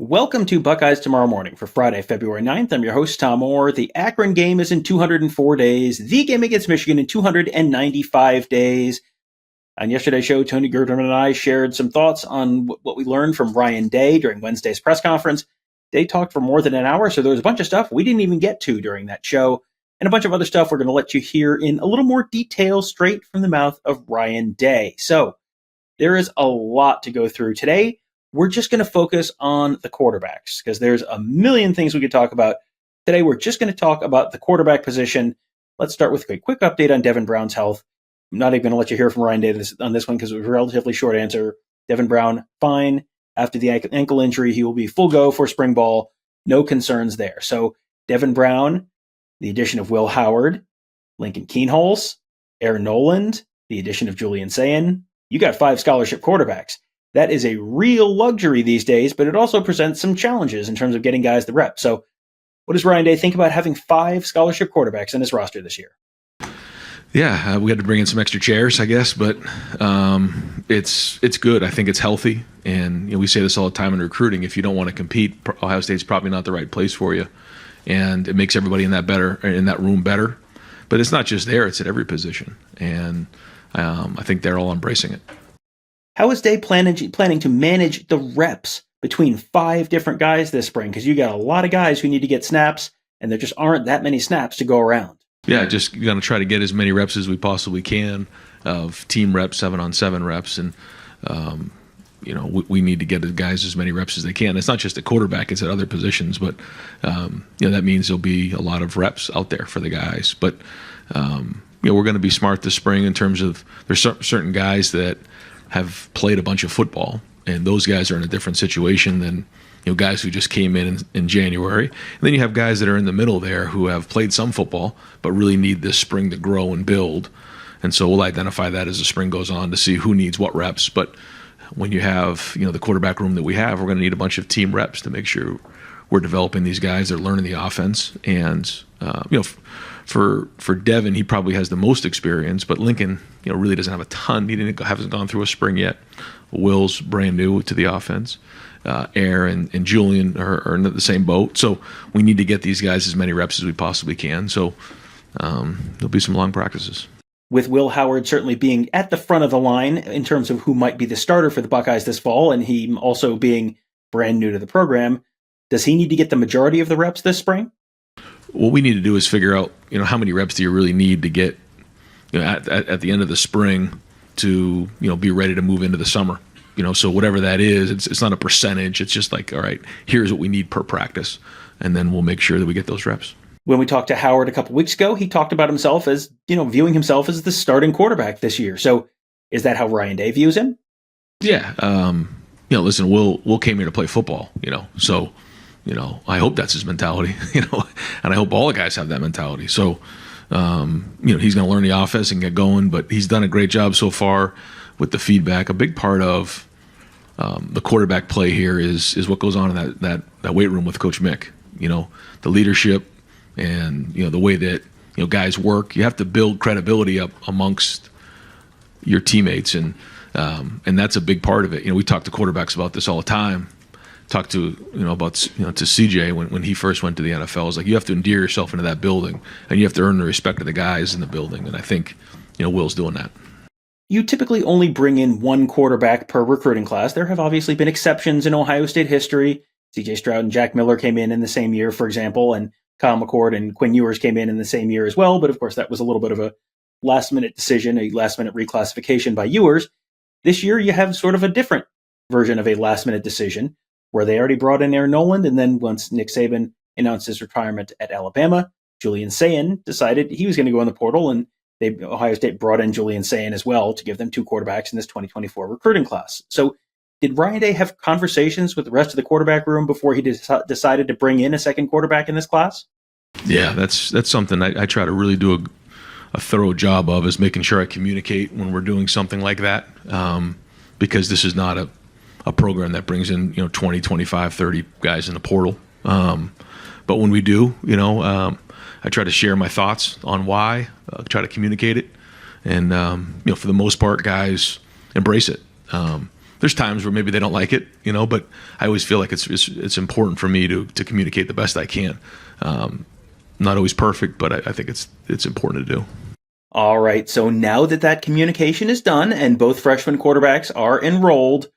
Welcome to Buckeyes Tomorrow Morning for Friday, February 9th. I'm your host, Tom Orr. The Akron game is in 204 days. The game against Michigan in 295 days. On yesterday's show, Tony Gertman and I shared some thoughts on what we learned from Ryan Day during Wednesday's press conference. Day talked for more than an hour, so there was a bunch of stuff we didn't even get to during that show, and a bunch of other stuff we're going to let you hear in a little more detail straight from the mouth of Ryan Day. So there is a lot to go through today. We're just going to focus on the quarterbacks because there's a million things we could talk about. Today, we're just going to talk about the quarterback position. Let's start with a quick update on Devin Brown's health. I'm not even going to let you hear from Ryan Day on this one because it was a relatively short answer. Devin Brown, fine. After the ankle injury, he will be full go for spring ball. No concerns there. So Devin Brown, the addition of Will Howard, Lincoln Keenholz, Aaron Noland, the addition of Julian Sayin. You got 5 scholarship quarterbacks. That is a real luxury these days, but it also presents some challenges in terms of getting guys the rep. So what does Ryan Day think about having 5 scholarship quarterbacks in his roster this year? Yeah, we had to bring in some extra chairs, I guess, but it's good. I think it's healthy, and we say this all the time in recruiting. If you don't want to compete, Ohio State's probably not the right place for you, and it makes everybody in that room better. But it's not just there; it's at every position, and I think they're all embracing it. How is Day planning to manage the reps between 5 different guys this spring? Because you got a lot of guys who need to get snaps, and there just aren't that many snaps to go around. Yeah, just going to try to get as many reps as we possibly can of team reps, 7-on-7 reps, and we need to get the guys as many reps as they can. It's not just at quarterback; it's at other positions, but that means there'll be a lot of reps out there for the guys. But we're going to be smart this spring in terms of there's certain guys that have played a bunch of football, and those guys are in a different situation than guys who just came in January. And then you have guys that are in the middle there who have played some football but really need this spring to grow and build. And so we'll identify that as the spring goes on to see who needs what reps. But when you have the quarterback room that we have, we're going to need a bunch of team reps to make sure we're developing these guys. They're learning the offense, and For Devin, he probably has the most experience, but Lincoln, really doesn't have a ton. He hasn't gone through a spring yet. Will's brand new to the offense. Aaron and Julian are in the same boat. So we need to get these guys as many reps as we possibly can. So there'll be some long practices. With Will Howard certainly being at the front of the line in terms of who might be the starter for the Buckeyes this fall, and he also being brand new to the program, does he need to get the majority of the reps this spring? What we need to do is figure out, how many reps do you really need to get, at the end of the spring to, be ready to move into the summer. So whatever that is, it's not a percentage. It's just like, all right, here's what we need per practice, and then we'll make sure that we get those reps. When we talked to Howard a couple weeks ago, he talked about himself as, viewing himself as the starting quarterback this year. So is that how Ryan Day views him? Yeah. Listen, Will came here to play football, so. I hope that's his mentality, and I hope all the guys have that mentality. So, he's going to learn the offense and get going, but he's done a great job so far with the feedback. A big part of the quarterback play here is what goes on in that weight room with Coach Mick. The leadership and, the way that, guys work. You have to build credibility up amongst your teammates, and that's a big part of it. We talk to quarterbacks about this all the time. Talk to to CJ when he first went to the NFL. It's like you have to endear yourself into that building, and you have to earn the respect of the guys in the building. And I think Will's doing that. You typically only bring in 1 quarterback per recruiting class. There have obviously been exceptions in Ohio State history. CJ Stroud and Jack Miller came in the same year, for example, and Kyle McCord and Quinn Ewers came in the same year as well. But of course, that was a little bit of a last-minute decision, a last-minute reclassification by Ewers. This year, you have sort of a different version of a last-minute decision, where they already brought in Aaron Noland, and then once Nick Saban announced his retirement at Alabama, Julian Sayin decided he was going to go in the portal, and Ohio State brought in Julian Sayin as well to give them 2 quarterbacks in this 2024 recruiting class. So did Ryan Day have conversations with the rest of the quarterback room before he decided to bring in a second quarterback in this class? Yeah, that's something I try to really do a thorough job of, is making sure I communicate when we're doing something like that, because this is not a program that brings in 20, 25, 30 guys in the portal. But when we do, I try to share my thoughts on why, try to communicate it. And, for the most part, guys embrace it. there's times where maybe they don't like it, but I always feel like it's important for me to communicate the best I can. Not always perfect, but I think it's important to do. All right, so now that communication is done and both freshman quarterbacks are enrolled,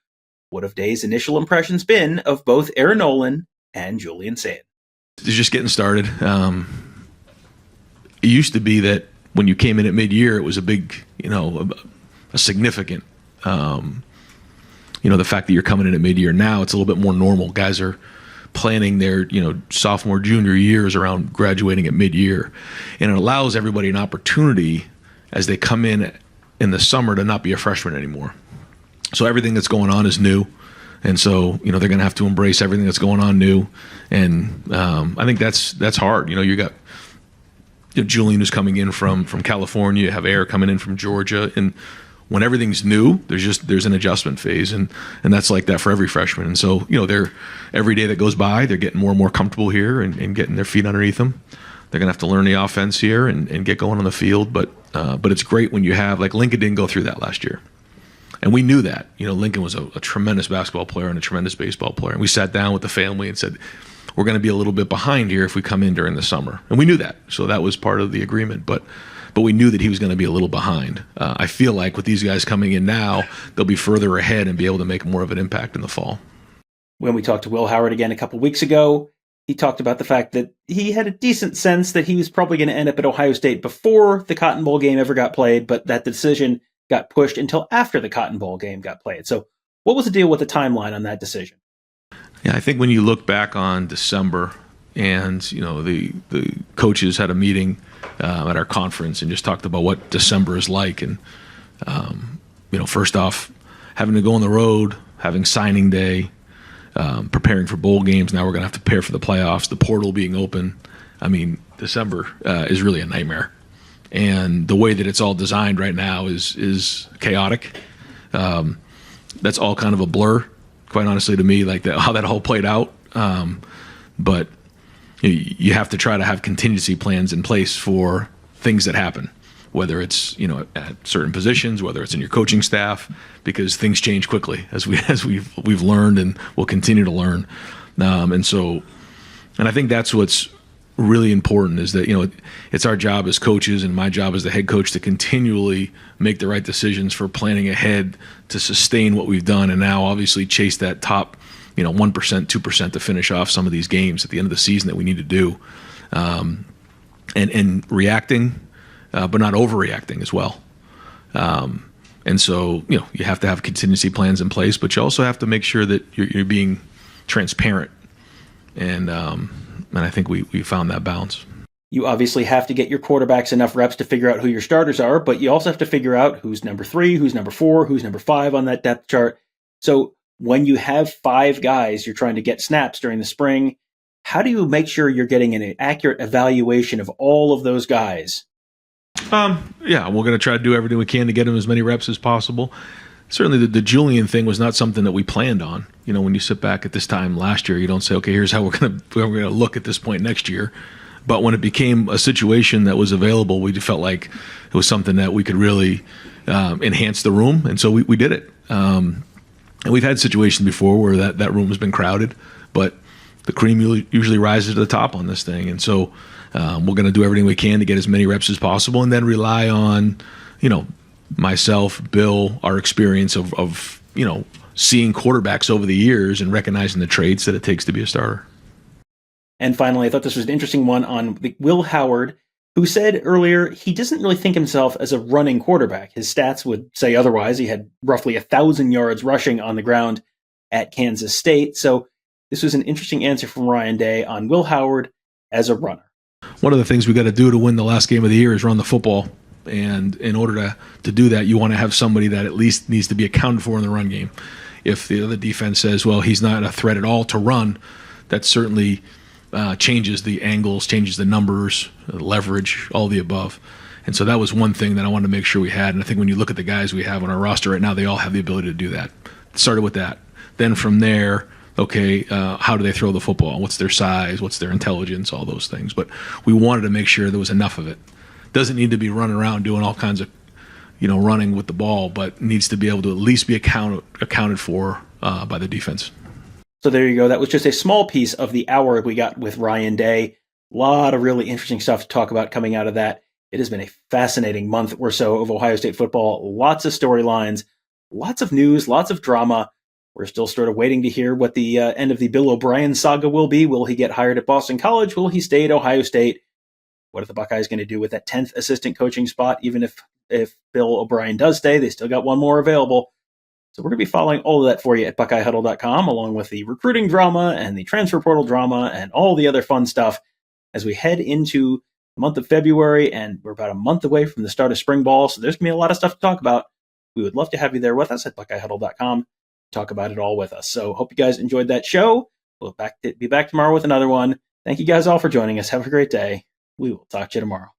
what have Day's initial impressions been of both Aaron Nolan and Julian Sayin? It's just getting started. It used to be that when you came in at mid-year, it was a big, a significant, the fact that you're coming in at mid-year. Now it's a little bit more normal. Guys are planning their, sophomore, junior years around graduating at mid-year. And it allows everybody an opportunity as they come in the summer to not be a freshman anymore. So everything that's going on is new. And so, they're going to have to embrace everything that's going on new. And I think that's hard. You got Julian who's coming in from California, you have Air coming in from Georgia. And when everything's new, there's an adjustment phase. And that's like that for every freshman. And so, they're every day that goes by, they're getting more and more comfortable here and getting their feet underneath them. They're going to have to learn the offense here and get going on the field. But it's great when you have, like Lincoln didn't go through that last year. And we knew that. Lincoln was a tremendous basketball player and a tremendous baseball player. And we sat down with the family and said, we're going to be a little bit behind here if we come in during the summer. And we knew that. So that was part of the agreement. But we knew that he was going to be a little behind. I feel like with these guys coming in now, they'll be further ahead and be able to make more of an impact in the fall. When we talked to Will Howard again a couple weeks ago, he talked about the fact that he had a decent sense that he was probably going to end up at Ohio State before the Cotton Bowl game ever got played, but that the decision got pushed until after the Cotton Bowl game got played. So what was the deal with the timeline on that decision? Yeah, I think when you look back on December and, the coaches had a meeting at our conference and just talked about what December is like. And, first off, having to go on the road, having signing day, preparing for bowl games. Now we're going to have to prepare for the playoffs, the portal being open. I mean, December is really a nightmare. And the way that it's all designed right now is chaotic. That's all kind of a blur, quite honestly, to me, like how that all played out. But you have to try to have contingency plans in place for things that happen, whether it's at certain positions, whether it's in your coaching staff, because things change quickly as we've learned and will continue to learn. And I think that's what's really important is that it's our job as coaches and my job as the head coach to continually make the right decisions for planning ahead to sustain what we've done, and now obviously chase that top 1%, 2% to finish off some of these games at the end of the season that we need to do, and reacting, but not overreacting as well. And so you have to have contingency plans in place, but you also have to make sure that you're being transparent, and I think we found that balance. You obviously have to get your quarterbacks enough reps to figure out who your starters are, but you also have to figure out who's number 3, who's number 4, who's number 5 on that depth chart. So when you have 5 guys you're trying to get snaps during the spring, how do you make sure you're getting an accurate evaluation of all of those guys? Yeah, we're going to try to do everything we can to get them as many reps as possible. Certainly the Julian thing was not something that we planned on. When you sit back at this time last year, you don't say, okay, here's how we're going to look at this point next year. But when it became a situation that was available, we felt like it was something that we could really enhance the room. And so we did it. And we've had situations before where that room has been crowded, but the cream usually rises to the top on this thing. And so we're going to do everything we can to get as many reps as possible, and then rely on, myself, Bill, our experience of seeing quarterbacks over the years and recognizing the traits that it takes to be a starter. And finally, I thought this was an interesting one on Will Howard, who said earlier he doesn't really think himself as a running quarterback. His stats would say otherwise. He had roughly 1,000 yards rushing on the ground at Kansas State. So this was an interesting answer from Ryan Day on Will Howard as a runner. One of the things we got to do to win the last game of the year is run the football. And in order to do that, you want to have somebody that at least needs to be accounted for in the run game. If the other defense says, well, he's not a threat at all to run, that certainly changes the angles, changes the numbers, leverage, all the above. And so that was one thing that I wanted to make sure we had. And I think when you look at the guys we have on our roster right now, they all have the ability to do that. Started with that. Then from there, okay, how do they throw the football? What's their size? What's their intelligence? All those things. But we wanted to make sure there was enough of it. Doesn't need to be running around doing all kinds of running with the ball, but needs to be able to at least be accounted for by the defense. So there you go. That was just a small piece of the hour we got with Ryan Day. A lot of really interesting stuff to talk about coming out of that. It has been a fascinating month or so of Ohio State football. Lots of storylines, lots of news, lots of drama. We're still sort of waiting to hear what the end of the Bill O'Brien saga will be. Will he get hired at Boston College? Will he stay at Ohio State? What are the Buckeyes going to do with that 10th assistant coaching spot? Even if Bill O'Brien does stay, they still got one more available. So we're going to be following all of that for you at BuckeyeHuddle.com, along with the recruiting drama and the transfer portal drama and all the other fun stuff as we head into the month of February, and we're about a month away from the start of spring ball, so there's going to be a lot of stuff to talk about. We would love to have you there with us at BuckeyeHuddle.com. Talk about it all with us. So hope you guys enjoyed that show. We'll be back tomorrow with another one. Thank you guys all for joining us. Have a great day. We will talk to you tomorrow.